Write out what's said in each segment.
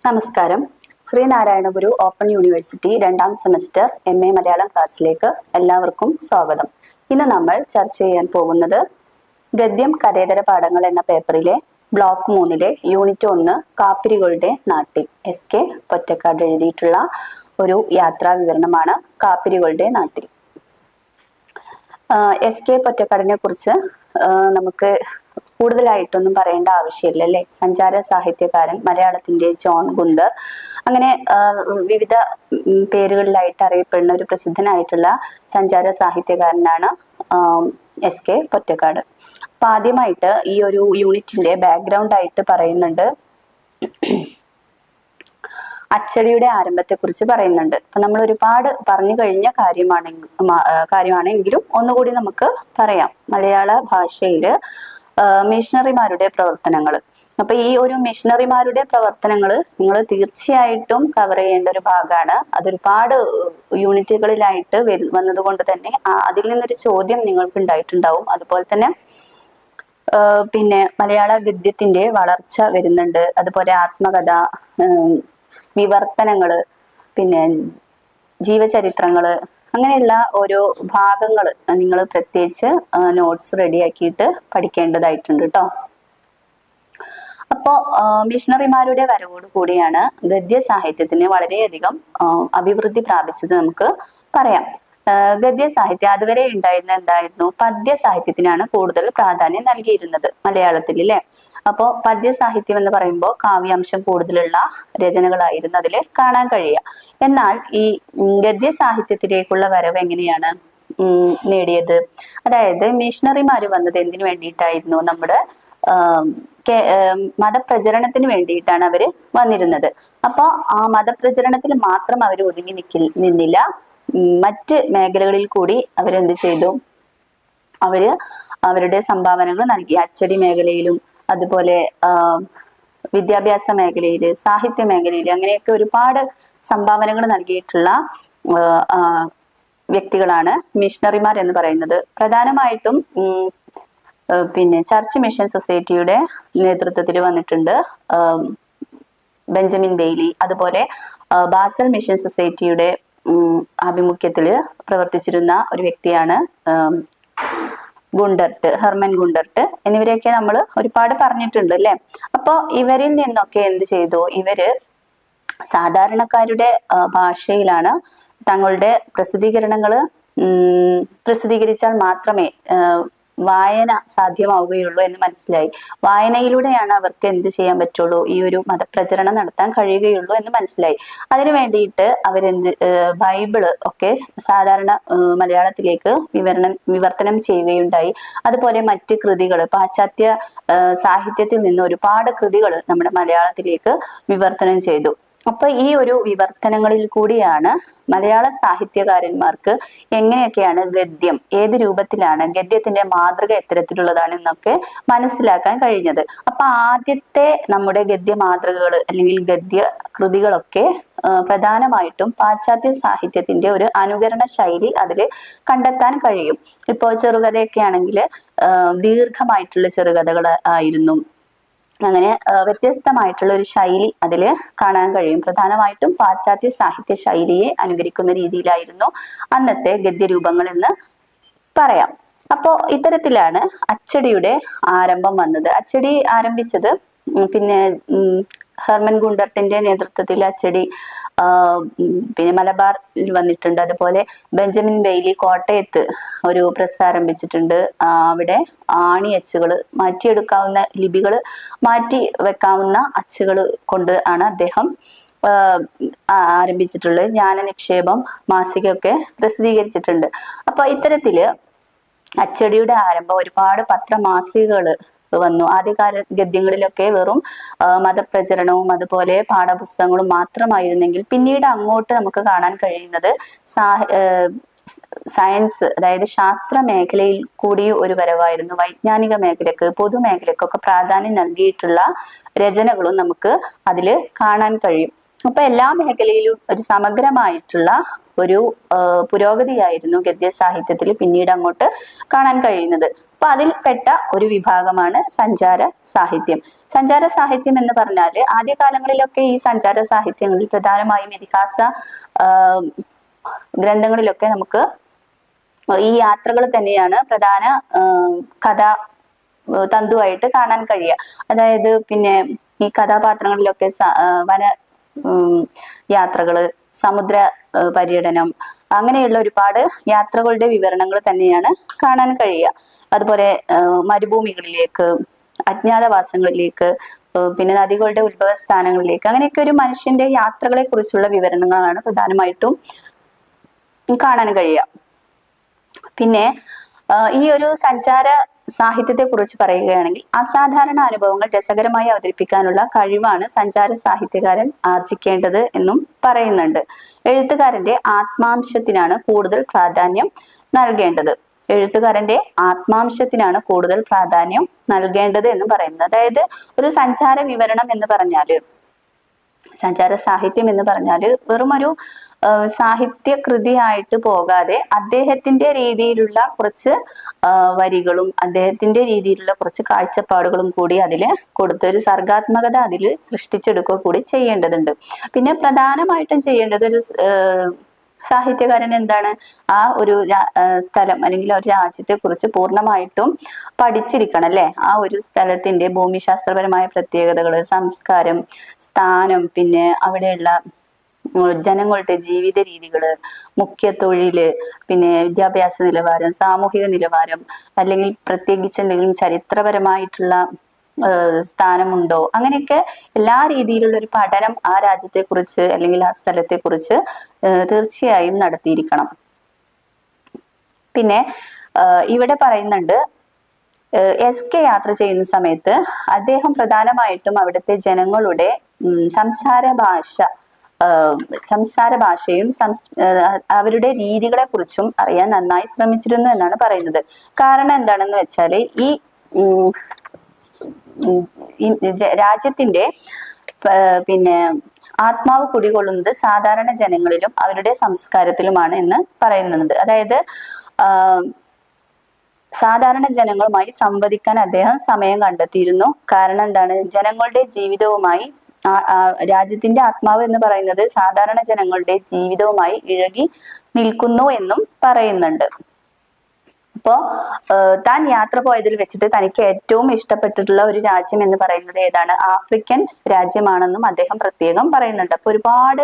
നമസ്കാരം. ശ്രീനാരായണ ഗുരു open university രണ്ടാം semester MA Malayalam ക്ലാസ്സിലേക്ക് എല്ലാവർക്കും സ്വാഗതം. ഇന്ന് നമ്മൾ ചർച്ച ചെയ്യാൻ പോകുന്നത് ഗദ്യം കഥേതര പാഠങ്ങൾ എന്ന പേപ്പറിലെ ബ്ലോക്ക് 3 യൂണിറ്റ് 1 കാപ്പിരികളുടെ നാട്ടിൽ SK പൊറ്റക്കാട് എഴുതിയിട്ടുള്ള ഒരു യാത്രാ വിവരണമാണ് കാപ്പിരികളുടെ നാട്ടിൽ. SK പൊറ്റക്കാടിനെ കുറിച്ച് നമുക്ക് കൂടുതലായിട്ടൊന്നും പറയേണ്ട ആവശ്യമില്ല അല്ലെ. സഞ്ചാര സാഹിത്യകാരൻ, മലയാളത്തിന്റെ ജോൺ ഗുന്തർ, അങ്ങനെ വിവിധ പേരുകളിലായിട്ട് അറിയപ്പെടുന്ന ഒരു പ്രസിദ്ധനായിട്ടുള്ള സഞ്ചാര സാഹിത്യകാരനാണ് SK പൊറ്റക്കാട്. അപ്പൊ ആദ്യമായിട്ട് ഈ ഒരു യൂണിറ്റിന്റെ ബാക്ക്ഗ്രൗണ്ട് ആയിട്ട് പറയുന്നുണ്ട്, അച്ചടിയുടെ ആരംഭത്തെ കുറിച്ച് പറയുന്നുണ്ട്. അപ്പൊ നമ്മൾ ഒരുപാട് പറഞ്ഞു കഴിഞ്ഞ കാര്യമാണെങ്കിലും ഒന്നുകൂടി നമുക്ക് പറയാം. മലയാള ഭാഷയില് മിഷണറിമാരുടെ പ്രവർത്തനങ്ങൾ. അപ്പൊ ഈ ഒരു മിഷണറിമാരുടെ പ്രവർത്തനങ്ങൾ നിങ്ങൾ തീർച്ചയായിട്ടും കവർ ചെയ്യേണ്ട ഒരു ഭാഗമാണ്. അതൊരുപാട് യൂണിറ്റുകളിലായിട്ട് വന്നതുകൊണ്ട് തന്നെ അതിൽ നിന്നൊരു ചോദ്യം നിങ്ങൾക്ക് ഉണ്ടായിട്ടുണ്ടാവും. അതുപോലെ തന്നെ പിന്നെ മലയാള ഗദ്യത്തിന്റെ വളർച്ച വരുന്നുണ്ട്. അതുപോലെ ആത്മകഥ, വിവർത്തനങ്ങള്, പിന്നെ ജീവചരിത്രങ്ങള്, അങ്ങനെയുള്ള ഓരോ ഭാഗങ്ങൾ നിങ്ങൾ പ്രത്യേകിച്ച് നോട്ട്സ് റെഡിയാക്കിയിട്ട് പഠിക്കേണ്ടതായിട്ടുണ്ട് കേട്ടോ. അപ്പോൾ മിഷണറിമാരുടെ വരവോട് കൂടിയാണ് ഗദ്യ സാഹിത്യത്തിന് വളരെയധികം അഭിവൃദ്ധി പ്രാപിച്ചത് നമുക്ക് പറയാം. ഗദ്യ സാഹിത്യം അതുവരെ ഉണ്ടായിരുന്ന എന്തായിരുന്നു, പദ്യ സാഹിത്യത്തിനാണ് കൂടുതൽ പ്രാധാന്യം നൽകിയിരുന്നത് മലയാളത്തിൽ അല്ലെ. അപ്പോൾ പദ്യ സാഹിത്യം എന്ന് പറയുമ്പോൾ കാവ്യാംശം കൂടുതലുള്ള രചനകളായിരുന്നു അതിൽ കാണാൻ കഴിയുക. എന്നാൽ ഈ ഗദ്യ സാഹിത്യത്തിലേക്കുള്ള വരവ് എങ്ങനെയാണ് നേടിയത്? അതായത് മിഷണറിമാര് വന്നത് എന്തിനു വേണ്ടിയിട്ടായിരുന്നു? നമ്മുടെ മതപ്രചരണത്തിന് വേണ്ടിയിട്ടാണ് അവര് വന്നിരുന്നത്. അപ്പൊ ആ മതപ്രചരണത്തിൽ മാത്രം അവർ ഒതുങ്ങി നിന്നില്ല. മറ്റ് മേഖലകളിൽ കൂടി അവരെന്ത് ചെയ്തു? അവര് അവരുടെ സംഭാവനകൾ നൽകി. അച്ചടി മേഖലയിലും അതുപോലെ വിദ്യാഭ്യാസ മേഖലയില്, സാഹിത്യ മേഖലയില്, അങ്ങനെയൊക്കെ ഒരുപാട് സംഭാവനകൾ നൽകിയിട്ടുള്ള വ്യക്തികളാണ് മിഷണറിമാർ എന്ന് പറയുന്നത്. പ്രധാനമായിട്ടും പിന്നെ ചർച്ച് മിഷൻ സൊസൈറ്റിയുടെ നേതൃത്വത്തിൽ വന്നിട്ടുണ്ട് ബെഞ്ചമിൻ ബെയ്ലി. അതുപോലെ ബാസൽ മിഷൻ സൊസൈറ്റിയുടെ ആഭിമുഖ്യത്തിൽ പ്രവർത്തിച്ചിരുന്ന ഒരു വ്യക്തിയാണ് ഗുണ്ടർട്ട്, ഹെർമൻ ഗുണ്ടർട്ട്. എന്നിവരെയൊക്കെ നമ്മൾ ഒരുപാട് പറഞ്ഞിട്ടുണ്ട് അല്ലെ. അപ്പൊ ഇവരിൽ നിന്നൊക്കെ എന്ത് ചെയ്തു? ഇവര് സാധാരണക്കാരുടെ ഭാഷയിലാണ് തങ്ങളുടെ പ്രസിദ്ധീകരണങ്ങൾ പ്രസിദ്ധീകരിച്ചാൽ മാത്രമേ വായന സാധ്യമാവുകയുള്ളൂ എന്ന് മനസ്സിലായി. വായനയിലൂടെയാണ് അവർക്ക് എന്ത് ചെയ്യാൻ പറ്റുള്ളൂ, ഈ ഒരു മതപ്രചരണം നടത്താൻ കഴിയുകയുള്ളൂ എന്ന് മനസ്സിലായി. അതിനു വേണ്ടിയിട്ട് ബൈബിള് ഒക്കെ സാധാരണ മലയാളത്തിലേക്ക് വിവർത്തനം ചെയ്യുകയുണ്ടായി. അതുപോലെ മറ്റ് കൃതികൾ, പാശ്ചാത്യ സാഹിത്യത്തിൽ നിന്ന് ഒരുപാട് കൃതികൾ നമ്മുടെ മലയാളത്തിലേക്ക് വിവർത്തനം ചെയ്തു. അപ്പൊ ഈ ഒരു വിവർത്തനങ്ങളിൽ കൂടിയാണ് മലയാള സാഹിത്യകാരന്മാർക്ക് എങ്ങനെയൊക്കെയാണ് ഗദ്യം, ഏത് രൂപത്തിലാണ്, ഗദ്യത്തിന്റെ മാതൃക എത്തരത്തിലുള്ളതാണ് എന്നൊക്കെ മനസ്സിലാക്കാൻ കഴിഞ്ഞത്. അപ്പൊ ആദ്യത്തെ നമ്മുടെ ഗദ്യ മാതൃകകൾ അല്ലെങ്കിൽ ഗദ്യ കൃതികളൊക്കെ പ്രധാനമായിട്ടും പാശ്ചാത്യ സാഹിത്യത്തിന്റെ ഒരു അനുകരണ ശൈലി അതിൽ കണ്ടെത്താൻ കഴിയും. ഇപ്പോൾ ചെറുകഥയൊക്കെ ആണെങ്കിൽ ദീർഘമായിട്ടുള്ള ചെറുകഥകൾ ആയിരുന്നു. അങ്ങനെ വ്യത്യസ്തമായിട്ടുള്ള ഒരു ശൈലി അതിൽ കാണാൻ കഴിയും. പ്രധാനമായിട്ടും പാശ്ചാത്യ സാഹിത്യ ശൈലിയെ അനുകരിക്കുന്ന രീതിയിലായിരുന്നു അന്നത്തെ ഗദ്യരൂപങ്ങൾ എന്ന് പറയാം. അപ്പോ ഇത്തരത്തിലാണ് അച്ചടിയുടെ ആരംഭം വന്നത്. അച്ചടി ആരംഭിച്ചത് പിന്നെ ഹെർമൻ ഗുണ്ടർട്ടിന്റെ നേതൃത്വത്തിൽ അച്ചടി പിന്നെ മലബാറിൽ വന്നിട്ടുണ്ട്. അതുപോലെ ബെഞ്ചമിൻ ബെയ്ലി കോട്ടയത്ത് ഒരു പ്രസ് ആരംഭിച്ചിട്ടുണ്ട്. അവിടെ ആണി അച്ചുകൾ, മാറ്റിയെടുക്കാവുന്ന ലിപികൾ മാറ്റി വെക്കാവുന്ന അച്ചുകൾ കൊണ്ട് ആണ് അദ്ദേഹം ആരംഭിച്ചിട്ടുള്ളത്. ജ്ഞാനനിക്ഷേപം മാസികയൊക്കെ പ്രസിദ്ധീകരിച്ചിട്ടുണ്ട്. അപ്പൊ ഇത്തരത്തില് അച്ചടിയുടെ ആരംഭം ഒരുപാട് പത്രമാസികകൾ വന്നു. ആദ്യകാല ഗദ്യങ്ങളിലൊക്കെ വെറും മതപ്രചരണവും അതുപോലെ പാഠപുസ്തകങ്ങളും മാത്രമായിരുന്നെങ്കിൽ പിന്നീട് അങ്ങോട്ട് നമുക്ക് കാണാൻ കഴിയുന്നത് സയൻസ്, അതായത് ശാസ്ത്ര മേഖലയിൽ കൂടി ഒരു വരവായിരുന്നു. വൈജ്ഞാനിക മേഖലക്ക്, പൊതുമേഖലക്കൊക്കെ പ്രാധാന്യം നൽകിയിട്ടുള്ള രചനകളും നമുക്ക് അതിൽ കാണാൻ കഴിയും. അപ്പൊ എല്ലാ മേഖലയിലും ഒരു സമഗ്രമായിട്ടുള്ള ഒരു പുരോഗതിയായിരുന്നു ഗദ്യ സാഹിത്യത്തിൽ പിന്നീട് അങ്ങോട്ട് കാണാൻ കഴിയുന്നത്. അപ്പൊ അതിൽപ്പെട്ട ഒരു വിഭാഗമാണ് സഞ്ചാര സാഹിത്യം. സഞ്ചാര സാഹിത്യം എന്ന് പറഞ്ഞാല് ആദ്യകാലങ്ങളിലൊക്കെ ഈ സഞ്ചാര സാഹിത്യങ്ങളിൽ പ്രധാനമായും ഇതിഹാസ ഗ്രന്ഥങ്ങളിലൊക്കെ നമുക്ക് ഈ യാത്രകൾ തന്നെയാണ് പ്രധാന കഥ തന്തുവായിട്ട് കാണാൻ കഴിയുക. അതായത് പിന്നെ ഈ കഥാപാത്രങ്ങളിലൊക്കെ വന യാത്രകള്, സമുദ്ര പര്യടനം, അങ്ങനെയുള്ള ഒരുപാട് യാത്രകളുടെ വിവരണങ്ങൾ തന്നെയാണ് കാണാൻ കഴിയുക. അതുപോലെ മരുഭൂമികളിലേക്ക്, അജ്ഞാതവാസങ്ങളിലേക്ക്, പിന്നെ നദികളുടെ ഉത്ഭവസ്ഥാനങ്ങളിലേക്ക്, അങ്ങനെയൊക്കെ ഒരു മനുഷ്യന്റെ യാത്രകളെ കുറിച്ചുള്ള വിവരണങ്ങളാണ് പ്രധാനമായിട്ടും കാണാൻ കഴിയുക. പിന്നെ ഈ ഒരു സഞ്ചാര സാഹിത്യത്തെ കുറിച്ച് പറയുകയാണെങ്കിൽ അസാധാരണ അനുഭവങ്ങൾ രസകരമായി അവതരിപ്പിക്കാനുള്ള കഴിവാണ് സഞ്ചാര സാഹിത്യകാരൻ ആർജിക്കേണ്ടത് എന്നും പറയുന്നുണ്ട്. എഴുത്തുകാരന്റെ ആത്മാംശത്തിനാണ് കൂടുതൽ പ്രാധാന്യം നൽകേണ്ടത്. എഴുത്തുകാരന്റെ ആത്മാംശത്തിനാണ് കൂടുതൽ പ്രാധാന്യം നൽകേണ്ടത് എന്ന് പറയുന്നത്. അതായത് ഒരു സഞ്ചാര വിവരണം എന്ന് പറഞ്ഞാല്, സഞ്ചാര സാഹിത്യം എന്ന് പറഞ്ഞാല് വെറുമൊരു സാഹിത്യ കൃതിയായിട്ട് പോകാതെ അദ്ദേഹത്തിന്റെ രീതിയിലുള്ള കുറച്ച് വരികളും അദ്ദേഹത്തിന്റെ രീതിയിലുള്ള കുറച്ച് കാഴ്ചപ്പാടുകളും കൂടി അതില് കൊടുത്ത് ഒരു സർഗാത്മകത അതിൽ സൃഷ്ടിച്ചെടുക്കുക കൂടി ചെയ്യേണ്ടതുണ്ട്. പിന്നെ പ്രധാനമായിട്ടും ചെയ്യേണ്ടത് ഒരു സാഹിത്യകാരൻ എന്താണ്, ആ ഒരു സ്ഥലം അല്ലെങ്കിൽ ഒരു രാജ്യത്തെ കുറിച്ച് പൂർണ്ണമായിട്ടും പഠിച്ചിരിക്കണം അല്ലെ. ആ ഒരു സ്ഥലത്തിന്റെ ഭൂമിശാസ്ത്രപരമായ പ്രത്യേകതകള്, സംസ്കാരം, സ്ഥാനം, പിന്നെ അവിടെയുള്ള ജനങ്ങളുടെ ജീവിത രീതികള്, മുഖ്യ തൊഴില്, പിന്നെ വിദ്യാഭ്യാസ നിലവാരം, സാമൂഹിക നിലവാരം, അല്ലെങ്കിൽ പ്രത്യേകിച്ച് എന്തെങ്കിലും ചരിത്രപരമായിട്ടുള്ള സ്ഥാനമുണ്ടോ, അങ്ങനെയൊക്കെ എല്ലാ രീതിയിലുള്ള ഒരു പഠനം ആ രാജ്യത്തെ കുറിച്ച് അല്ലെങ്കിൽ ആ സ്ഥലത്തെ കുറിച്ച് തീർച്ചയായും നടത്തിയിരിക്കണം. പിന്നെ ഇവിടെ പറയുന്നുണ്ട്, എസ് കെ യാത്ര ചെയ്യുന്ന സമയത്ത് അദ്ദേഹം പ്രധാനമായിട്ടും അവിടുത്തെ ജനങ്ങളുടെ സംസാര ഭാഷയും അവരുടെ രീതികളെ കുറിച്ചും അറിയാൻ നന്നായി ശ്രമിച്ചിരുന്നു എന്നാണ് പറയുന്നത്. കാരണം എന്താണെന്ന് വെച്ചാല് ഈ രാജ്യത്തിന്റെ പിന്നെ ആത്മാവ് കുടികൊള്ളുന്നത് സാധാരണ ജനങ്ങളിലും അവരുടെ സംസ്കാരത്തിലുമാണ് എന്ന് പറയുന്നുണ്ട്. അതായത് സാധാരണ ജനങ്ങളുമായി സംവദിക്കാൻ അദ്ദേഹം സമയം കണ്ടെത്തിയിരുന്നു. കാരണം എന്താണ്, ജനങ്ങളുടെ ജീവിതവുമായി രാജ്യത്തിന്റെ ആത്മാവ് എന്ന് പറയുന്നത് സാധാരണ ജനങ്ങളുടെ ജീവിതവുമായി ഇഴകി നിൽക്കുന്നു എന്നും പറയുന്നുണ്ട്. അപ്പോ താൻ യാത്ര പോയതിൽ വെച്ചിട്ട് തനിക്ക് ഏറ്റവും ഇഷ്ടപ്പെട്ടിട്ടുള്ള ഒരു രാജ്യം എന്ന് പറയുന്നത് ഏതാണ്, ആഫ്രിക്കൻ രാജ്യമാണെന്നും അദ്ദേഹം പ്രത്യേകം പറയുന്നുണ്ട്. അപ്പൊ ഒരുപാട്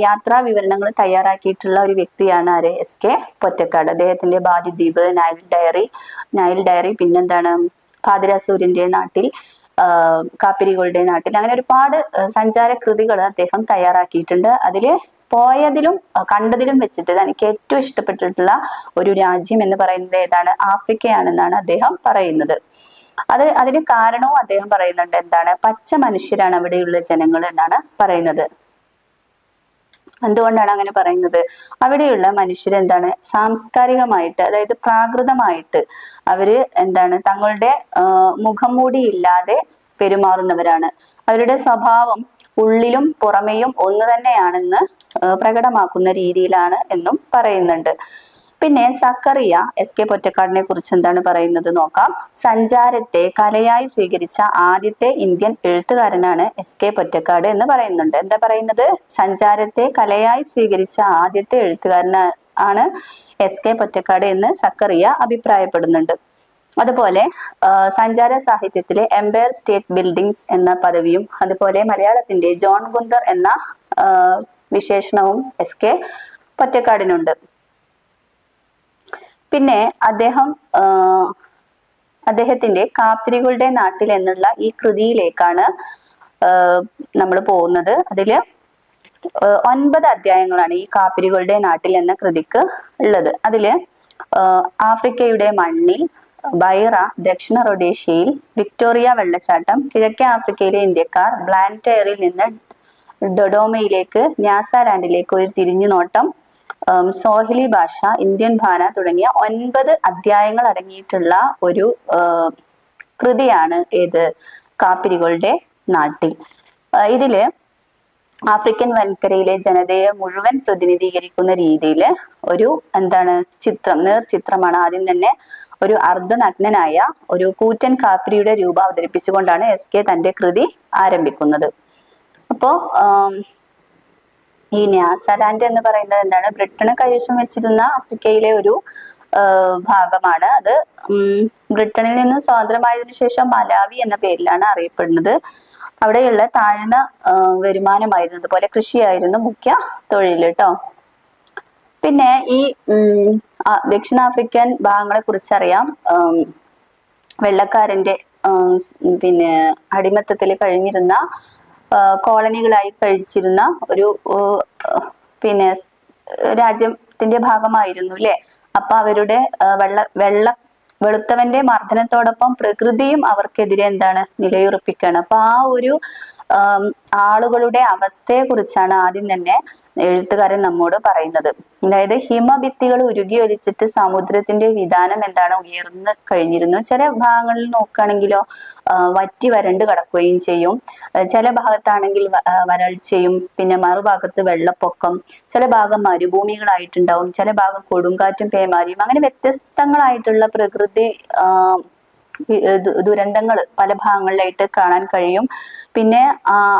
യാത്രാ വിവരണങ്ങൾ തയ്യാറാക്കിയിട്ടുള്ള ഒരു വ്യക്തിയാണ് ആര്, എസ് കെ പൊറ്റക്കാട്. അദ്ദേഹത്തിന്റെ ബാലിദ്വീപ്, നൈൽ ഡയറി, പിന്നെന്താണ് പാതിരാസൂര്യന്റെ നാട്ടിൽ, കാപ്പിരികളുടെ നാട്ടിൽ, അങ്ങനെ ഒരുപാട് സഞ്ചാര കൃതികൾ അദ്ദേഹം തയ്യാറാക്കിയിട്ടുണ്ട്. അതില് പോയതിലും കണ്ടതിലും വെച്ചിട്ട് തനിക്ക് ഏറ്റവും ഇഷ്ടപ്പെട്ടിട്ടുള്ള ഒരു രാജ്യം എന്ന് പറയുന്നത് ഏതാണ്, ആഫ്രിക്കയാണെന്നാണ് അദ്ദേഹം പറയുന്നത്. അതിന് കാരണവും അദ്ദേഹം പറയുന്നുണ്ട്. എന്താണ്, പച്ച മനുഷ്യരാണ് അവിടെയുള്ള ജനങ്ങൾ എന്നാണ് പറയുന്നത്. എന്തുകൊണ്ടാണ് അങ്ങനെ പറയുന്നത്, അവിടെയുള്ള മനുഷ്യരെന്താണ്, സാംസ്കാരികമായിട്ട്, അതായത് പ്രാകൃതമായിട്ട് അവര് എന്താണ്, തങ്ങളുടെ മുഖം മൂടി ഇല്ലാതെ പെരുമാറുന്നവരാണ്. അവരുടെ സ്വഭാവം ഉള്ളിലും പുറമേയും ഒന്ന് തന്നെയാണെന്ന് പ്രകടമാക്കുന്ന രീതിയിലാണ് എന്നും പറയുന്നുണ്ട്. പിന്നെ സക്കറിയ എസ് കെ പൊറ്റക്കാടിനെ കുറിച്ച് എന്താണ് പറയുന്നത് നോക്കാം. സഞ്ചാരത്തെ കലയായി സ്വീകരിച്ച ആദ്യത്തെ ഇന്ത്യൻ എഴുത്തുകാരനാണ് എസ് കെ പൊറ്റക്കാട് എന്ന് പറയുന്നുണ്ട്. എന്താ പറയുന്നത്, സഞ്ചാരത്തെ കലയായി സ്വീകരിച്ച ആദ്യത്തെ എഴുത്തുകാരനാണ് എസ് കെ പൊറ്റക്കാട് എന്ന് സക്കറിയ അഭിപ്രായപ്പെടുന്നുണ്ട്. അതുപോലെ സഞ്ചാര സാഹിത്യത്തിലെ എംപയർ സ്റ്റേറ്റ് ബിൽഡിങ്സ് എന്ന പദവിയും, അതുപോലെ മലയാളത്തിന്റെ ജോൺ ഗുന്തർ എന്ന വിശേഷണവും എസ് കെ പൊറ്റക്കാടിനുണ്ട്. പിന്നെ അദ്ദേഹത്തിന്റെ കാപ്പിരികളുടെ നാട്ടിൽ എന്നുള്ള ഈ കൃതിയിലേക്കാണ് നമ്മൾ പോകുന്നത്. അതില് 9 അധ്യായങ്ങളാണ് ഈ കാപ്പിരികളുടെ നാട്ടിൽ എന്ന കൃതിക്ക് ഉള്ളത്. അതില് ആഫ്രിക്കയുടെ മണ്ണിൽ, ബൈറ, ദക്ഷിണ റൊഡേഷ്യയിൽ, വിക്ടോറിയ വെള്ളച്ചാട്ടം, കിഴക്കേ ആഫ്രിക്കയിലെ ഇന്ത്യക്കാർ, ബ്ലാൻറ്റയറിൽ നിന്ന് ഡൊഡോമയിലേക്ക്, ന്യാസാലാൻഡിലേക്ക് ഒരു തിരിഞ്ഞുനോട്ടം, സോഹിലി ഭാഷ, ഇന്ത്യൻ ഭാന തുടങ്ങിയ 9 അധ്യായങ്ങൾ അടങ്ങിയിട്ടുള്ള ഒരു കൃതിയാണ് ഏത്, കാപ്പിരികളുടെ നാട്ടിൽ. ഇതില് ആഫ്രിക്കൻ വൻകരയിലെ ജനതയെ മുഴുവൻ പ്രതിനിധീകരിക്കുന്ന രീതിയിൽ ഒരു നേർചിത്രമാണ് ആദ്യം തന്നെ ഒരു അർദ്ധനഗ്നനായ ഒരു കൂറ്റൻ കാപ്പിരിയുടെ രൂപം അവതരിപ്പിച്ചുകൊണ്ടാണ് SK തന്റെ കൃതി ആരംഭിക്കുന്നത്. അപ്പോ ഈ ന്യാസാലാൻഡ് എന്ന് പറയുന്നത് എന്താണ്? ബ്രിട്ടന് കൈവശം വെച്ചിരുന്ന ആഫ്രിക്കയിലെ ഒരു ഭാഗമാണ്. അത് ബ്രിട്ടനിൽ നിന്ന് സ്വാതന്ത്ര്യമായതിനു ശേഷം മലാവി എന്ന പേരിലാണ് അറിയപ്പെടുന്നത്. അവിടെയുള്ള താഴ്ന്ന വരുമാനമായിരുന്നു, അതുപോലെ കൃഷിയായിരുന്നു മുഖ്യ തൊഴിൽ കേട്ടോ. പിന്നെ ഈ ദക്ഷിണാഫ്രിക്കൻ ഭാഗങ്ങളെ കുറിച്ചറിയാം. വെള്ളക്കാരന്റെ പിന്നെ അടിമത്തത്തിൽ കഴിഞ്ഞിരുന്ന കോളനികളായി കഴിച്ചിരുന്ന ഒരു പിന്നെ രാജ്യത്തിന്റെ ഭാഗമായിരുന്നു അല്ലെ. അപ്പൊ അവരുടെ വെളുത്തവന്റെ മർദ്ദനത്തോടൊപ്പം പ്രകൃതിയും അവർക്കെതിരെ നിലയുറപ്പിക്കുകയാണ്. അപ്പൊ ആ ഒരു ആളുകളുടെ അവസ്ഥയെ കുറിച്ചാണ് ആദ്യം തന്നെ എഴുത്തുകാരൻ നമ്മോട് പറയുന്നത്. അതായത് ഹിമഭിത്തികൾ ഉരുകിയൊലിച്ചിട്ട് സമുദ്രത്തിന്റെ വിതാനം ഉയർന്നു കഴിഞ്ഞിരുന്നു. ചില ഭാഗങ്ങളിൽ നോക്കുകയാണെങ്കിലോ വറ്റി വരണ്ട് കിടക്കുകയും ചെയ്യും. ചില ഭാഗത്താണെങ്കിൽ വരൾച്ചയും പിന്നെ മറുഭാഗത്ത് വെള്ളപ്പൊക്കം, ചില ഭാഗം മരുഭൂമികളായിട്ടുണ്ടാവും, ചില ഭാഗം കൊടുങ്കാറ്റും പേമാരിയും, അങ്ങനെ വ്യത്യസ്തങ്ങളായിട്ടുള്ള പ്രകൃതി ദുരന്തങ്ങൾ പല ഭാഗങ്ങളിലായിട്ട് കാണാൻ കഴിയും. പിന്നെ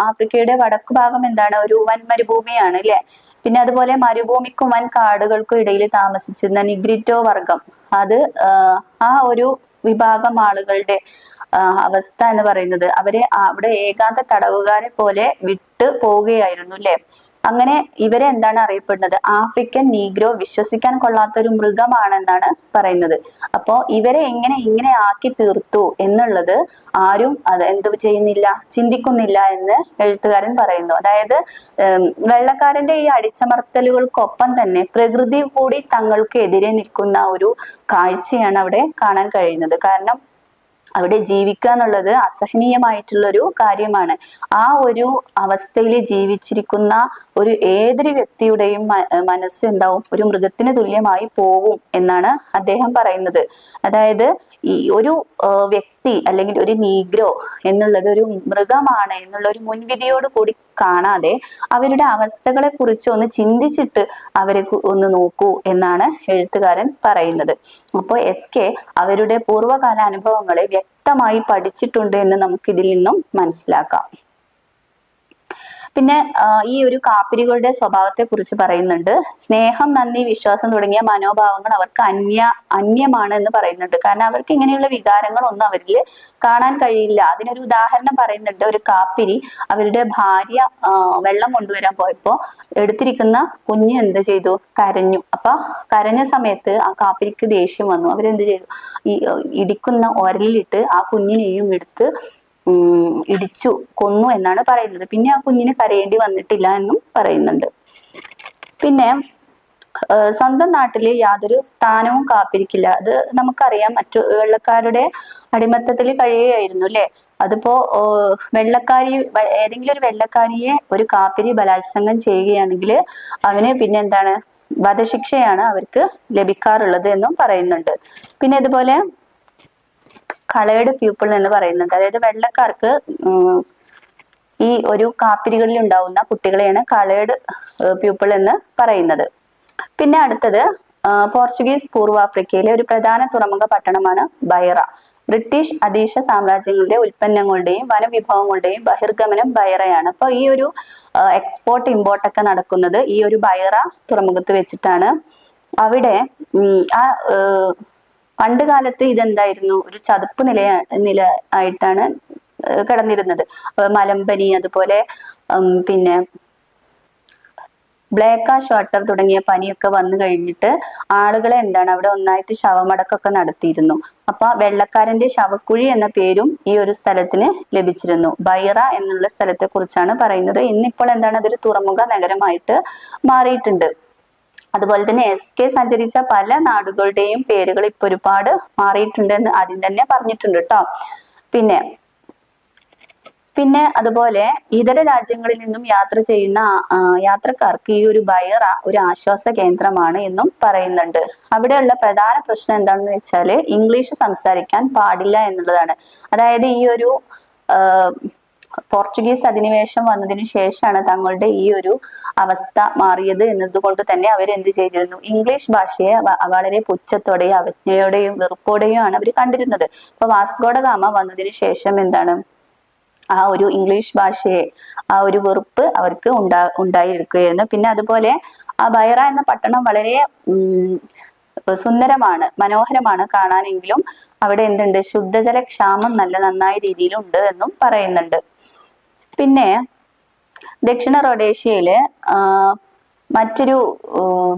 ആഫ്രിക്കയുടെ വടക്കു ഭാഗം ഒരു വൻ മരുഭൂമിയാണ് അല്ലെ. പിന്നെ അതുപോലെ മരുഭൂമിക്കും വൻ കാടുകൾക്കും ഇടയിൽ താമസിച്ചിരുന്ന നിഗ്രിറ്റോ വർഗം, അത് ആ ഒരു വിഭാഗം ആളുകളുടെ അവസ്ഥ എന്ന് പറയുന്നത് അവരെ അവിടെ ഏകാന്ത തടവുകാരെ പോലെ വിട്ടു പോവുകയായിരുന്നു അല്ലെ. അങ്ങനെ ഇവരെ അറിയപ്പെടുന്നത്? ആഫ്രിക്കൻ നീഗ്രോ, വിശ്വസിക്കാൻ കൊള്ളാത്ത ഒരു മൃഗമാണെന്നാണ് പറയുന്നത്. അപ്പോ ഇവരെ ഇങ്ങനെ ആക്കി തീർത്തു എന്നുള്ളത് ആരും ചെയ്യുന്നില്ല, ചിന്തിക്കുന്നില്ല എന്ന് എഴുത്തുകാരൻ പറയുന്നു. അതായത് വെള്ളക്കാരന്റെ ഈ അടിച്ചമർത്തലുകൾക്കൊപ്പം തന്നെ പ്രകൃതി കൂടി തങ്ങൾക്ക് എതിരെ നിൽക്കുന്ന ഒരു കാഴ്ചയാണ് അവിടെ കാണാൻ കഴിയുന്നത്. കാരണം അവിടെ ജീവിക്കുക എന്നുള്ളത് അസഹനീയമായിട്ടുള്ളൊരു കാര്യമാണ്. ആ ഒരു അവസ്ഥയിൽ ജീവിച്ചിരിക്കുന്ന ഏതൊരു വ്യക്തിയുടെയും മനസ്സ് ഒരു മൃഗത്തിന് തുല്യമായി പോവും എന്നാണ് അദ്ദേഹം പറയുന്നത്. അതായത് ഈ ഒരു വ്യക്തി അല്ലെങ്കിൽ ഒരു നീഗ്രോ എന്നുള്ളത് ഒരു മൃഗമാണ് എന്നുള്ള ഒരു മുൻവിധിയോട് കൂടി കാണാതെ അവരുടെ അവസ്ഥകളെ കുറിച്ച് ഒന്ന് ചിന്തിച്ചിട്ട് അവരെ ഒന്ന് നോക്കൂ എന്നാണ് എഴുത്തുകാരൻ പറയുന്നത്. അപ്പോൾ SK അവരുടെ പൂർവ്വകാല അനുഭവങ്ങളെ വ്യക്തമായി പഠിച്ചിട്ടുണ്ട് എന്ന് നമുക്ക് ഇതിൽ നിന്നും മനസ്സിലാക്കാം. പിന്നെ ഈ ഒരു കാപ്പിരികളുടെ സ്വഭാവത്തെ കുറിച്ച് പറയുന്നുണ്ട്. സ്നേഹം, നന്ദി, വിശ്വാസം തുടങ്ങിയ മനോഭാവങ്ങൾ അവർക്ക് അന്യമാണ് എന്ന് പറയുന്നുണ്ട്. കാരണം അവർക്ക് ഇങ്ങനെയുള്ള വികാരങ്ങൾ ഒന്നും അവരിൽ കാണാൻ കഴിയില്ല. അതിനൊരു ഉദാഹരണം പറയുന്നുണ്ട്. ഒരു കാപ്പിരി അവരുടെ ഭാര്യ വെള്ളം കൊണ്ടുവരാൻ പോയപ്പോ എടുത്തിരിക്കുന്ന കുഞ്ഞ് എന്ത് ചെയ്തു? കരഞ്ഞു. അപ്പൊ കരഞ്ഞ സമയത്ത് ആ കാപ്പിരിക്ക് ദേഷ്യം വന്നു. അവരെന്ത് ചെയ്തു? ഈ ഇടിക്കുന്ന ഒരലിലിട്ട് ആ കുഞ്ഞിനെയും എടുത്ത് ഇടിച്ചു കൊന്നു എന്നാണ് പറയുന്നത്. പിന്നെ ആ കുഞ്ഞിന് കരയേണ്ടി വന്നിട്ടില്ല എന്നും പറയുന്നുണ്ട്. പിന്നെ സ്വന്തം നാട്ടില് യാതൊരു സ്ഥാനവും കാപ്പിരിക്കില്ല. അത് നമുക്കറിയാം. മറ്റു വെള്ളക്കാരുടെ അടിമത്തത്തിൽ കഴിയുകയായിരുന്നു അല്ലെ. അതിപ്പോ ഏതെങ്കിലും ഒരു വെള്ളക്കാരിയെ ഒരു കാപ്പിരി ബലാത്സംഗം ചെയ്യുകയാണെങ്കിൽ അവന് പിന്നെ വധശിക്ഷയാണ് അവർക്ക് ലഭിക്കാറുള്ളത് എന്നും പറയുന്നുണ്ട്. പിന്നെ ഇതുപോലെ കളേർഡ് പീപ്പിൾ എന്ന് പറയുന്നുണ്ട്. അതായത് വെള്ളക്കാർക്ക് ഈ ഒരു കാപ്പിരികളിൽ ഉണ്ടാവുന്ന കുട്ടികളെയാണ് കളേർഡ് പീപ്പിൾ എന്ന് പറയുന്നത്. പിന്നെ അടുത്തത് പോർച്ചുഗീസ് പൂർവാഫ്രിക്കയിലെ ഒരു പ്രധാന തുറമുഖ പട്ടണമാണ് ബൈറ. ബ്രിട്ടീഷ് അധീശ സാമ്രാജ്യങ്ങളുടെ ഉൽപ്പന്നങ്ങളുടെയും വനവിഭവങ്ങളുടെയും ബഹിർഗമനം ബൈറയാണ്. അപ്പൊ ഈ ഒരു എക്സ്പോർട്ട് ഇമ്പോർട്ട് ഒക്കെ നടക്കുന്നത് ഈ ഒരു ബൈറ തുറമുഖത്ത് വെച്ചിട്ടാണ്. അവിടെ പണ്ട് കാലത്ത് ഇതെന്തായിരുന്നു? ഒരു ചതുപ്പ് നില ആയിട്ടാണ് കിടന്നിരുന്നത്. മലമ്പനി, അതുപോലെ പിന്നെ ബ്ലാക്ക് ആഷ് വാട്ടർ തുടങ്ങിയ പനിയൊക്കെ വന്നു കഴിഞ്ഞിട്ട് ആളുകളെ അവിടെ ഒന്നായിട്ട് ശവമടക്കൊക്കെ നടത്തിയിരുന്നു. അപ്പൊ വെള്ളക്കാരന്റെ ശവക്കുഴി എന്ന പേരും ഈ ഒരു സ്ഥലത്തിന് ലഭിച്ചിരുന്നു. ബൈറ എന്നുള്ള സ്ഥലത്തെ കുറിച്ചാണ് പറയുന്നത്. ഇന്നിപ്പോൾ അതൊരു തുറമുഖ നഗരമായിട്ട് മാറിയിട്ടുണ്ട്. അതുപോലെ തന്നെ SK സഞ്ചരിച്ച പല നാടുകളുടെയും പേരുകൾ ഇപ്പൊ ഒരുപാട് മാറിയിട്ടുണ്ട് എന്ന് ആദ്യം തന്നെ പറഞ്ഞിട്ടുണ്ട് കേട്ടോ. പിന്നെ അതുപോലെ ഇതര രാജ്യങ്ങളിൽ നിന്നും യാത്ര ചെയ്യുന്ന യാത്രക്കാർക്ക് ഈ ഒരു ബൈറ ഒരു ആശ്വാസ കേന്ദ്രമാണ് എന്നും പറയുന്നുണ്ട്. അവിടെയുള്ള പ്രധാന പ്രശ്നം എന്താണെന്ന് വെച്ചാല് ഇംഗ്ലീഷ് സംസാരിക്കാൻ പാടില്ല എന്നുള്ളതാണ്. അതായത് ഈ ഒരു പോർച്ചുഗീസ് അധിനിവേശം വന്നതിനു ശേഷമാണ് തങ്ങളുടെ ഈ ഒരു അവസ്ഥ മാറിയത് എന്നതുകൊണ്ട് തന്നെ അവരെന്ത് ചെയ്തിരുന്നു, ഇംഗ്ലീഷ് ഭാഷയെ വളരെ പുച്ഛത്തോടെയും അവജ്ഞയോടെയും വെറുപ്പോടെയും ആണ് അവർ കണ്ടിരുന്നത്. ഇപ്പൊ വാസ്കോഡ ഗാമ വന്നതിന് ശേഷം എന്താണ്, ആ ഒരു ഇംഗ്ലീഷ് ഭാഷയെ ആ ഒരു വെറുപ്പ് അവർക്ക് ഉണ്ടായിരിക്കുകയായിരുന്നു. പിന്നെ അതുപോലെ ആ ബൈറ എന്ന പട്ടണം വളരെ സുന്ദരമാണ്, മനോഹരമാണ് കാണാനെങ്കിലും അവിടെ എന്തുണ്ട്, ശുദ്ധജല ക്ഷാമം നന്നായ രീതിയിലുണ്ട് എന്നും പറയുന്നുണ്ട്. പിന്നെ ദക്ഷിണ റൊഡേഷ്യയില് മറ്റൊരു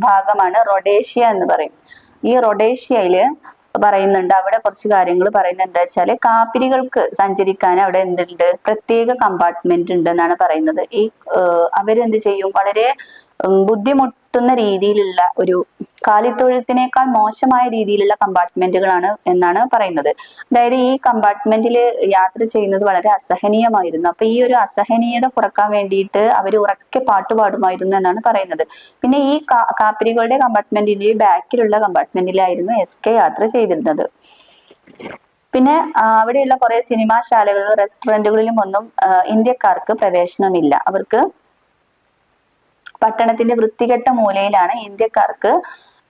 ഭാഗമാണ് റൊഡേഷ്യ എന്ന് പറയും. ഈ റൊഡേഷ്യയില് പറയുന്നുണ്ട്, അവിടെ കുറച്ച് കാര്യങ്ങൾ പറയുന്നത് എന്താ വെച്ചാല്, കാപ്പിരികൾക്ക് സഞ്ചരിക്കാൻ അവിടെ എന്തുണ്ട്, പ്രത്യേക കമ്പാർട്ട്മെന്റ് ഉണ്ട് എന്നാണ് പറയുന്നത്. ഈ അവരെന്ത് ചെയ്യും, വളരെ ബുദ്ധിമുട്ടുന്ന രീതിയിലുള്ള ഒരു കാലിത്തൊഴുത്തിനേക്കാൾ മോശമായ രീതിയിലുള്ള കമ്പാർട്ട്മെന്റുകളാണ് എന്നാണ് പറയുന്നത്. അതായത് ഈ കമ്പാർട്ട്മെന്റിൽ യാത്ര ചെയ്യുന്നത് വളരെ അസഹനീയമായിരുന്നു. അപ്പൊ ഈ ഒരു അസഹനീയത കുറക്കാൻ വേണ്ടിയിട്ട് അവർ ഉറക്കെ പാട്ടുപാടുമായിരുന്നു എന്നാണ് പറയുന്നത്. പിന്നെ ഈ കാപ്പിരികളുടെ കമ്പാർട്ട്മെന്റിന്റെ ബാക്കിലുള്ള കമ്പാർട്ട്മെന്റിലായിരുന്നു SK യാത്ര ചെയ്തിരുന്നത്. പിന്നെ അവിടെയുള്ള കുറെ സിനിമാശാലകളിലും റെസ്റ്റോറന്റുകളിലും ഒന്നും ഇന്ത്യക്കാർക്ക് പ്രവേശനമില്ല. അവർക്ക് പട്ടണത്തിന്റെ വൃത്തികെട്ട മൂലയിലാണ് ഇന്ത്യക്കാർക്ക്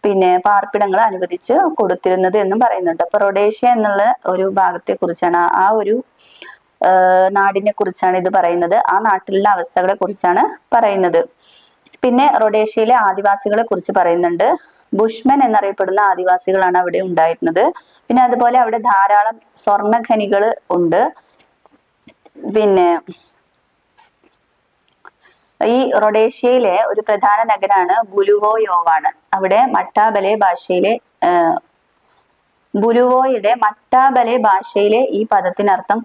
പിന്നെ പാർപ്പിടങ്ങൾ അനുവദിച്ച് കൊടുത്തിരുന്നത് എന്നും പറയുന്നുണ്ട്. അപ്പൊ റൊഡേഷ്യ എന്നുള്ള ഒരു ഭാഗത്തെ കുറിച്ചാണ്, ആ ഒരു നാടിനെ കുറിച്ചാണ് ഇത് പറയുന്നത്. ആ നാട്ടിലുള്ള അവസ്ഥകളെ കുറിച്ചാണ് പറയുന്നത്. പിന്നെ റൊഡേഷ്യയിലെ ആദിവാസികളെ കുറിച്ച് പറയുന്നുണ്ട്. ബുഷ്മൻ എന്നറിയപ്പെടുന്ന ആദിവാസികളാണ് അവിടെ ഉണ്ടായിരുന്നത്. പിന്നെ അതുപോലെ അവിടെ ധാരാളം സ്വർണ്ണ ഖനികൾ ഉണ്ട്. പിന്നെ ഈ റൊഡേഷ്യയിലെ ഒരു പ്രധാന നഗരമാണ് ബുലുവോയോവാണ്. അവിടെ മട്ടാബലെ ഭാഷയിലെ ഈ പദത്തിനർത്ഥം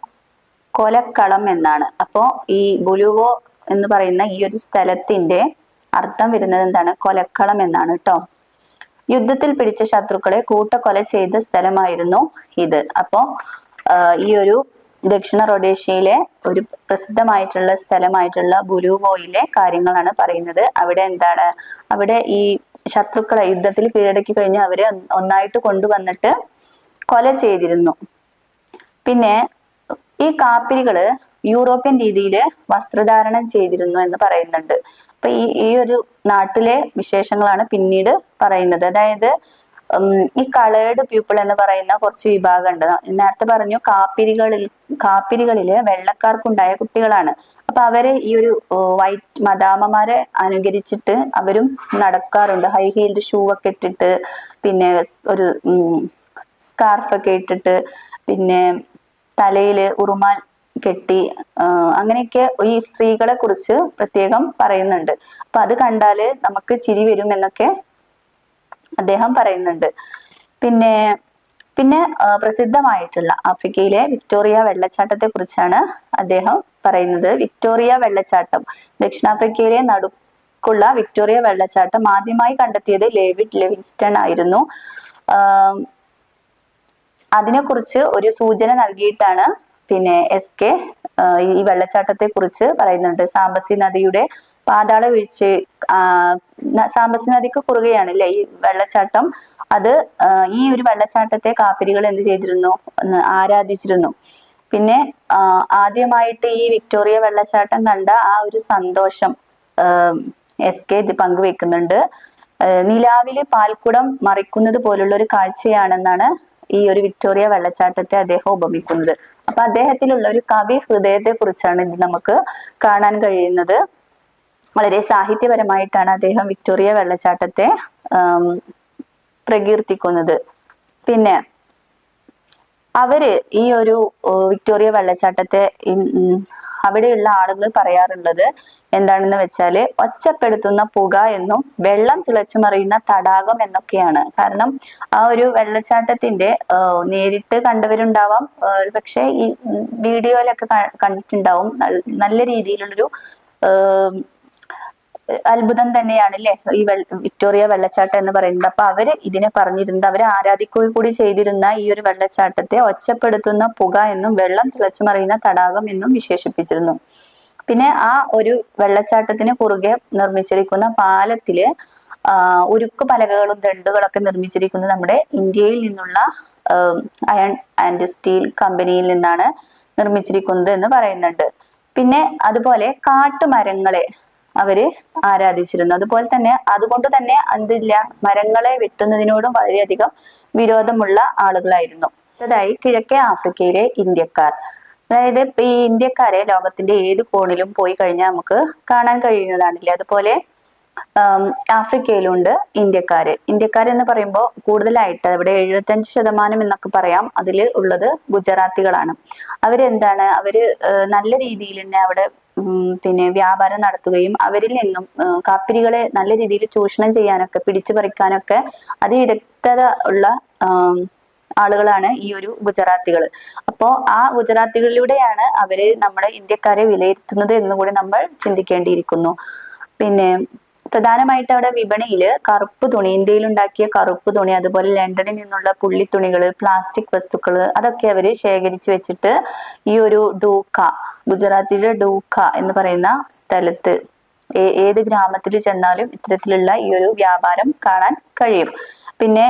കൊലക്കളം എന്നാണ്. അപ്പോ ഈ ബുലുവോ എന്ന് പറയുന്ന ഈ ഒരു സ്ഥലത്തിന്റെ അർത്ഥം വരുന്നത് എന്താണ്, കൊലക്കളം എന്നാണ് കേട്ടോ. യുദ്ധത്തിൽ പിടിച്ച ശത്രുക്കളെ കൂട്ടക്കൊല ചെയ്ത സ്ഥലമായിരുന്നു ഇത്. അപ്പോ ഈ ഒരു ദക്ഷിണ റൊഡേഷ്യയിലെ ഒരു പ്രസിദ്ധമായിട്ടുള്ള സ്ഥലമായിട്ടുള്ള ബുലുവോയിലെ കാര്യങ്ങളാണ് പറയുന്നത്. അവിടെ എന്താണ്, അവിടെ ഈ ശത്രുക്കളെ യുദ്ധത്തിൽ കീഴടക്കി കഴിഞ്ഞ് അവരെ ഒന്നായിട്ട് കൊണ്ടുവന്നിട്ട് കൊല ചെയ്തിരുന്നു. പിന്നെ ഈ കാപ്പിരികള് യൂറോപ്യൻ രീതിയിൽ വസ്ത്രധാരണം ചെയ്തിരുന്നു എന്ന് പറയുന്നുണ്ട്. അപ്പൊ ഈ ഒരു നാട്ടിലെ വിശേഷങ്ങളാണ് പിന്നീട് പറയുന്നത്. അതായത് ഈ കളേർഡ് പീപ്പിൾ എന്ന് പറയുന്ന കുറച്ച് വിഭാഗം ഉണ്ട്. നേരത്തെ പറഞ്ഞു കാപ്പിരികളില് വെള്ളക്കാർക്കുണ്ടായ കുട്ടികളാണ്. അപ്പൊ അവര് ഈ ഒരു വൈറ്റ് മദാമ്മമാരെ അനുകരിച്ചിട്ട് അവരും നടക്കാറുണ്ട്. ഹൈ ഹീൽഡ് ഷൂ ഒക്കെ ഇട്ടിട്ട്, പിന്നെ ഒരു സ്കാർഫൊക്കെ ഇട്ടിട്ട്, പിന്നെ തലയില് ഉറുമാൽ കെട്ടി, അങ്ങനെയൊക്കെ ഈ സ്ത്രീകളെ കുറിച്ച് പ്രത്യേകം പറയുന്നുണ്ട്. അപ്പൊ അത് കണ്ടാല് നമുക്ക് ചിരി വരും എന്നൊക്കെ അദ്ദേഹം പറയുന്നുണ്ട്. പിന്നെ പ്രസിദ്ധമായിട്ടുള്ള ആഫ്രിക്കയിലെ വിക്ടോറിയ വെള്ളച്ചാട്ടത്തെ കുറിച്ചാണ് അദ്ദേഹം പറയുന്നത്. വിക്ടോറിയ വെള്ളച്ചാട്ടം, ദക്ഷിണാഫ്രിക്കയിലെ നടുക്കുള്ള വിക്ടോറിയ വെള്ളച്ചാട്ടം ആദ്യമായി കണ്ടെത്തിയത് ഡേവിഡ് ലിവിങ്സ്റ്റൺ ആയിരുന്നു. അതിനെക്കുറിച്ച് ഒരു സൂചന നൽകിയിട്ടാണ് പിന്നെ SK ഈ വെള്ളച്ചാട്ടത്തെ കുറിച്ച് പറയുന്നുണ്ട്. സാംബസി നദിയുടെ പാതാള വീഴ്ച, സാംബസി നദിക്ക് കുറുകയാണ് അല്ലെ ഈ വെള്ളച്ചാട്ടം. അത് ഈ ഒരു വെള്ളച്ചാട്ടത്തെ കാപ്പിരികൾ എന്ത് ചെയ്തിരുന്നു, ആരാധിച്ചിരുന്നു. പിന്നെ ആദ്യമായിട്ട് ഈ വിക്ടോറിയ വെള്ളച്ചാട്ടം കണ്ട ആ ഒരു സന്തോഷം SK ഇത് പങ്കുവെക്കുന്നുണ്ട്. നിലാവിലെ പാൽക്കുടം മറിക്കുന്നത് പോലുള്ള ഒരു കാഴ്ചയാണെന്നാണ് ഈ ഒരു വിക്ടോറിയ വെള്ളച്ചാട്ടത്തെ അദ്ദേഹം ഉപമിക്കുന്നത്. അപ്പൊ അദ്ദേഹത്തിലുള്ള ഒരു കവി ഹൃദയത്തെ കുറിച്ചാണ് ഇത് നമുക്ക് കാണാൻ കഴിയുന്നത്. വളരെ സാഹിത്യപരമായിട്ടാണ് അദ്ദേഹം വിക്ടോറിയ വെള്ളച്ചാട്ടത്തെ പ്രകീർത്തിക്കുന്നത്. പിന്നെ അവര് ഈ ഒരു വിക്ടോറിയ വെള്ളച്ചാട്ടത്തെ അവിടെയുള്ള ആളുകൾ പറയാറുള്ളത് എന്താണെന്ന് വെച്ചാല് ഒച്ചപ്പെടുത്തുന്ന പുക എന്നും വെള്ളം തിളച്ചുമറിയുന്ന തടാകം എന്നൊക്കെയാണ്. കാരണം ആ ഒരു വെള്ളച്ചാട്ടത്തിന്റെ നേരിട്ട് കണ്ടവരുണ്ടാവാം, പക്ഷെ ഈ വീഡിയോയിലൊക്കെ കണ്ടിട്ടുണ്ടാവും. നല്ല രീതിയിലുള്ളൊരു അത്ഭുതം തന്നെയാണ് അല്ലെ ഈ വിക്ടോറിയ വെള്ളച്ചാട്ടം എന്ന് പറയുന്നത്. അപ്പൊ അവര് ഇതിനെ പറഞ്ഞിരുന്നത്, അവരെ ആരാധിക്കുക കൂടി ചെയ്തിരുന്ന ഈ ഒരു വെള്ളച്ചാട്ടത്തെ ഒച്ചപ്പെടുത്തുന്ന പുക എന്നും വെള്ളം തിളച്ചുമറിയുന്ന തടാകം എന്നും വിശേഷിപ്പിച്ചിരുന്നു. പിന്നെ ആ ഒരു വെള്ളച്ചാട്ടത്തിന് കുറുകെ നിർമ്മിച്ചിരിക്കുന്ന പാലത്തില് ഉരുക്ക് പലകകളും ദണ്ടുകളൊക്കെ നിർമ്മിച്ചിരിക്കുന്നത് നമ്മുടെ ഇന്ത്യയിൽ നിന്നുള്ള അയൺ ആൻഡ് സ്റ്റീൽ കമ്പനിയിൽ നിന്നാണ് നിർമ്മിച്ചിരിക്കുന്നത് എന്ന് പറയുന്നുണ്ട്. പിന്നെ അതുപോലെ കാട്ടുമരങ്ങളെ അവര് ആരാധിച്ചിരുന്നു. അതുപോലെ തന്നെ അതുകൊണ്ട് തന്നെ എന്തില്ല, മരങ്ങളെ വെട്ടുന്നതിനോടും വളരെയധികം വിരോധമുള്ള ആളുകളായിരുന്നു. അടുത്തതായി കിഴക്കേ ആഫ്രിക്കയിലെ ഇന്ത്യക്കാർ. അതായത് ഈ ഇന്ത്യക്കാരെ ലോകത്തിന്റെ ഏത് കോണിലും പോയി കഴിഞ്ഞാൽ നമുക്ക് കാണാൻ കഴിയുന്നതാണല്ലേ. അതുപോലെ ആഫ്രിക്കയിലുണ്ട് ഇന്ത്യക്കാർ എന്ന് പറയുമ്പോൾ കൂടുതലായിട്ട് അവിടെ 75% എന്നൊക്കെ പറയാം, അതിൽ ഉള്ളത് ഗുജറാത്തികളാണ്. അവരെന്താണ്, അവര് നല്ല രീതിയിൽ തന്നെ അവിടെ പിന്നെ വ്യാപാരം നടത്തുകയും അവരിൽ നിന്നും കാപ്പിരികളെ നല്ല രീതിയിൽ ചൂഷണം ചെയ്യാനൊക്കെ പിടിച്ചു പറിക്കാനൊക്കെ അതിവിദഗ്ധത ഉള്ള ആളുകളാണ് ഈ ഒരു ഗുജറാത്തികൾ. അപ്പോ ആ ഗുജറാത്തികളിലൂടെയാണ് അവര് നമ്മുടെ ഇന്ത്യക്കാരെ വിലയിരുത്തുന്നത് എന്നുകൂടി നമ്മൾ ചിന്തിക്കേണ്ടിയിരിക്കുന്നു. പിന്നെ പ്രധാനമായിട്ട് അവിടെ വിപണിയിൽ കറുപ്പ് തുണി, ഇന്ത്യയിൽ ഉണ്ടാക്കിയ കറുപ്പ് തുണി, അതുപോലെ ലണ്ടനിൽ നിന്നുള്ള പുള്ളിത്തുണികള്, പ്ലാസ്റ്റിക് വസ്തുക്കള്, അതൊക്കെ അവര് ശേഖരിച്ചു വെച്ചിട്ട് ഈ ഒരു ഡൂക്ക, ഗുജറാത്തിയുടെ ഡൂക്ക എന്ന് പറയുന്ന സ്ഥലത്ത് ഏത് ഗ്രാമത്തിൽ ചെന്നാലും ഇത്തരത്തിലുള്ള ഈ ഒരു വ്യാപാരം കാണാൻ കഴിയും. പിന്നെ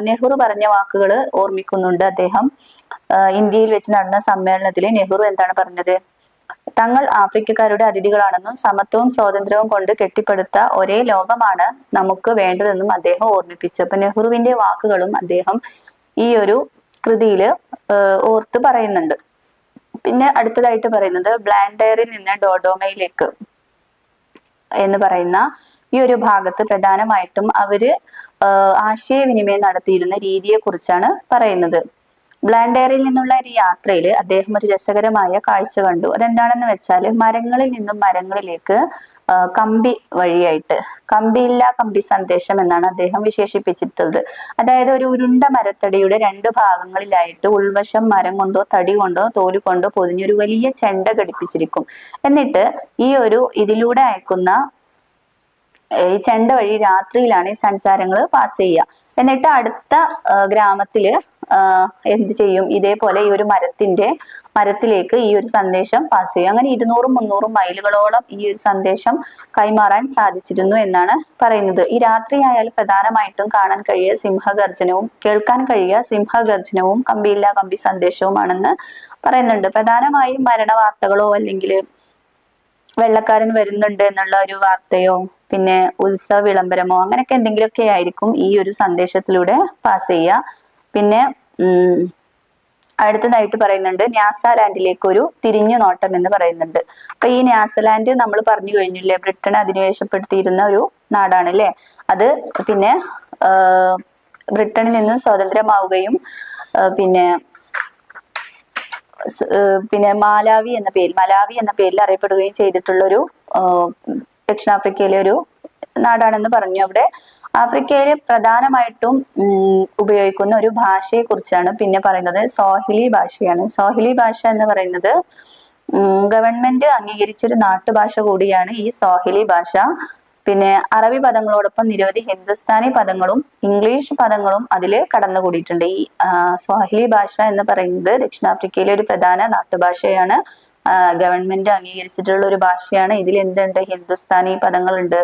നെഹ്റു പറഞ്ഞ വാക്കുകൾ ഓർമ്മിക്കുന്നുണ്ട് അദ്ദേഹം. ഇന്ത്യയിൽ വെച്ച് നടന്ന സമ്മേളനത്തിൽ നെഹ്റു എന്താണ് പറഞ്ഞത്? തങ്ങൾ ആഫ്രിക്കക്കാരുടെ അതിഥികളാണെന്നും സമത്വവും സ്വാതന്ത്ര്യവും കൊണ്ട് കെട്ടിപ്പടുത്ത ഒരേ ലോകമാണ് നമുക്ക് വേണ്ടതെന്നും അദ്ദേഹം ഓർമ്മിപ്പിച്ചു. അപ്പൊ നെഹ്റുവിന്റെ വാക്കുകളും അദ്ദേഹം ഈ ഒരു കൃതിയിൽ ഓർത്ത് പറയുന്നുണ്ട്. പിന്നെ അടുത്തതായിട്ട് പറയുന്നത് ബ്ലാൻഡയറിൽ നിന്ന് ഡോഡോമയിലേക്ക് എന്ന് പറയുന്ന ഈ ഒരു ഭാഗത്ത് പ്രധാനമായിട്ടും അവര് ആശയവിനിമയം നടത്തിയിരുന്ന രീതിയെ കുറിച്ചാണ് പറയുന്നത്. ബ്ലാൻഡയറിൽ നിന്നുള്ള ഒരു യാത്രയിൽ അദ്ദേഹം ഒരു രസകരമായ കാഴ്ച കണ്ടു. അതെന്താണെന്ന് വെച്ചാൽ മരങ്ങളിൽ നിന്നും മരങ്ങളിലേക്ക് കമ്പി വഴിയായിട്ട്, കമ്പിയില്ല കമ്പി സന്ദേശം എന്നാണ് അദ്ദേഹം വിശേഷിപ്പിച്ചിട്ടുള്ളത്. അതായത് ഒരു ഉരുണ്ട മരത്തടിയുടെ 2 ഭാഗങ്ങളിലായിട്ട് ഉൾവശം മരം കൊണ്ടോ തടി കൊണ്ടോ തോല് കൊണ്ടോ പൊതിഞ്ഞൊരു വലിയ ചെണ്ട ഘടിപ്പിച്ചിരിക്കും. എന്നിട്ട് ഈ ഒരു ഇതിലൂടെ അയക്കുന്ന ഈ ചെണ്ട വഴി രാത്രിയിലാണ് ഈ സഞ്ചാരങ്ങൾ പാസ് ചെയ്യുക. എന്നിട്ട് അടുത്ത ഗ്രാമത്തില് എന്ത് ചെയ്യും, ഇതേപോലെ ഈ ഒരു മരത്തിലേക്ക് ഈ ഒരു സന്ദേശം പാസ് ചെയ്യും. അങ്ങനെ 200-300 മൈലുകളോളം ഈ ഒരു സന്ദേശം കൈമാറാൻ സാധിച്ചിരുന്നു എന്നാണ് പറയുന്നത്. ഈ രാത്രിയായാൽ പ്രധാനമായിട്ടും കാണാൻ കഴിയുക സിംഹഗർജനവും കേൾക്കാൻ കഴിയുക സിംഹഗർജനവും കമ്പിയില്ല കമ്പി സന്ദേശവുമാണെന്ന് പറയുന്നുണ്ട്. പ്രധാനമായും മരണ വാർത്തകളോ അല്ലെങ്കിൽ വെള്ളക്കാരൻ വരുന്നുണ്ട് എന്നുള്ള ഒരു വാർത്തയോ പിന്നെ ഉത്സവ വിളംബരമോ അങ്ങനെയൊക്കെ എന്തെങ്കിലുമൊക്കെ ആയിരിക്കും ഈ ഒരു സന്ദേശത്തിലൂടെ പാസ് ചെയ്യുക. പിന്നെ അടുത്തതായിട്ട് പറയുന്നുണ്ട് ന്യാസാലാൻഡിലേക്ക് ഒരു തിരിഞ്ഞു നോട്ടം എന്ന് പറയുന്നുണ്ട്. അപ്പൊ ഈ ന്യാസാലാൻഡ് നമ്മൾ പറഞ്ഞു കഴിഞ്ഞില്ലേ, ബ്രിട്ടൻ അധിനിവേശപ്പെടുത്തിയിരുന്ന ഒരു നാടാണ് അല്ലെ. അത് പിന്നെ ബ്രിട്ടനിൽ നിന്ന് സ്വതന്ത്രമാവുകയും പിന്നെ മലാവി എന്ന പേരിൽ അറിയപ്പെടുകയും ചെയ്തിട്ടുള്ള ഒരു ദക്ഷിണാഫ്രിക്കയിലെ ഒരു നാടാണെന്ന് പറഞ്ഞു. അവിടെ ആഫ്രിക്കയിലെ പ്രധാനമായിട്ടും ഉപയോഗിക്കുന്ന ഒരു ഭാഷയെ കുറിച്ചാണ് പിന്നെ പറയുന്നത്. സ്വാഹിലി ഭാഷയാണ്. സ്വാഹിലി ഭാഷ എന്ന് പറയുന്നത് ഗവൺമെന്റ് അംഗീകരിച്ചൊരു നാട്ടുഭാഷ കൂടിയാണ് ഈ സ്വാഹിലി ഭാഷ. പിന്നെ അറബി പദങ്ങളോടൊപ്പം നിരവധി ഹിന്ദുസ്ഥാനി പദങ്ങളും ഇംഗ്ലീഷ് പദങ്ങളും അതിൽ കടന്നുകൂടിയിട്ടുണ്ട്. ഈ സ്വാഹിലി ഭാഷ എന്ന് പറയുന്നത് ദക്ഷിണാഫ്രിക്കയിലെ ഒരു പ്രധാന നാട്ടുഭാഷയാണ്. ഗവൺമെന്റ് അംഗീകരിച്ചിട്ടുള്ള ഒരു ഭാഷയാണ്. ഇതിൽ എന്തുണ്ട്, ഹിന്ദുസ്ഥാനി പദങ്ങളുണ്ട്,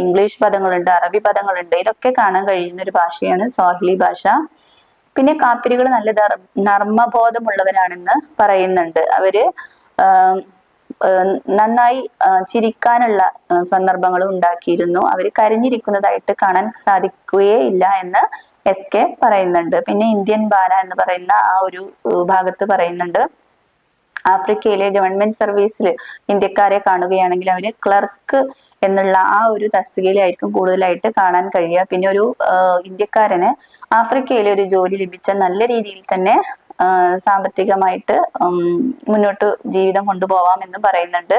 ഇംഗ്ലീഷ് പദങ്ങളുണ്ട്, അറബി പദങ്ങളുണ്ട്. ഇതൊക്കെ കാണാൻ കഴിയുന്ന ഒരു ഭാഷയാണ് സ്വാഹിലി ഭാഷ. പിന്നെ കാപ്പിരികൾ നല്ല നർമ്മബോധമുള്ളവരാണെന്ന് പറയുന്നുണ്ട്. അവര് നന്നായി ചിരിക്കാനുള്ള സന്ദർഭങ്ങളും ഉണ്ടാക്കിയിരുന്നു. അവർ കരഞ്ഞിരിക്കുന്നതായിട്ട് കാണാൻ സാധിക്കുകയേ ഇല്ല എന്ന് SK പറയുന്നുണ്ട്. പിന്നെ ഇന്ത്യൻ ബാല എന്ന് പറയുന്ന ആ ഒരു ഭാഗത്ത് പറയുന്നുണ്ട്, ആഫ്രിക്കയിലെ ഗവൺമെന്റ് സർവീസിൽ ഇന്ത്യക്കാരെ കാണുകയാണെങ്കിൽ അവര് ക്ലർക്ക് എന്നുള്ള ആ ഒരു തസ്തികയിലായിരിക്കും കൂടുതലായിട്ട് കാണാൻ കഴിയുക. പിന്നെ ഒരു ഇന്ത്യക്കാരന് ആഫ്രിക്കയിലെ ഒരു ജോലി ലഭിച്ച നല്ല രീതിയിൽ തന്നെ സാമ്പത്തികമായിട്ട് മുന്നോട്ട് ജീവിതം കൊണ്ടുപോവാം എന്ന് പറയുന്നുണ്ട്.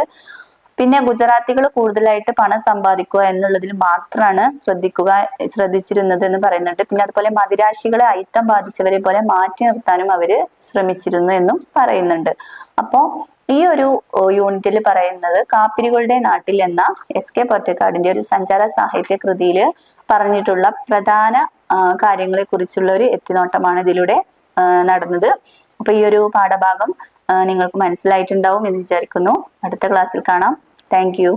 പിന്നെ ഗുജറാത്തികൾ കൂടുതലായിട്ട് പണം സമ്പാദിക്കുക എന്നുള്ളതിൽ മാത്രമാണ് ശ്രദ്ധിച്ചിരുന്നത് എന്ന് പറയുന്നുണ്ട്. പിന്നെ അതുപോലെ മദിരാശികളെ അയിത്തം ബാധിച്ചവരെ പോലെ മാറ്റി നിർത്താനും അവര് ശ്രമിച്ചിരുന്നു എന്നും പറയുന്നുണ്ട്. അപ്പോ ഈ ഒരു യൂണിറ്റിൽ പറയുന്നത് കാപ്പിരികളുടെ നാട്ടിൽ എന്ന SK പൊറ്റക്കാടിന്റെ ഒരു സഞ്ചാര സാഹിത്യ കൃതിയിൽ പറഞ്ഞിട്ടുള്ള പ്രധാന കാര്യങ്ങളെ കുറിച്ചുള്ള ഒരു എത്തിനോട്ടമാണ് ഇതിലൂടെ നടന്നത്. അപ്പൊ ഈ ഒരു പാഠഭാഗം നിങ്ങൾക്ക് മനസ്സിലായിട്ടുണ്ടാവും എന്ന് വിചാരിക്കുന്നു. അടുത്ത ക്ലാസ്സിൽ കാണാം. Thank you.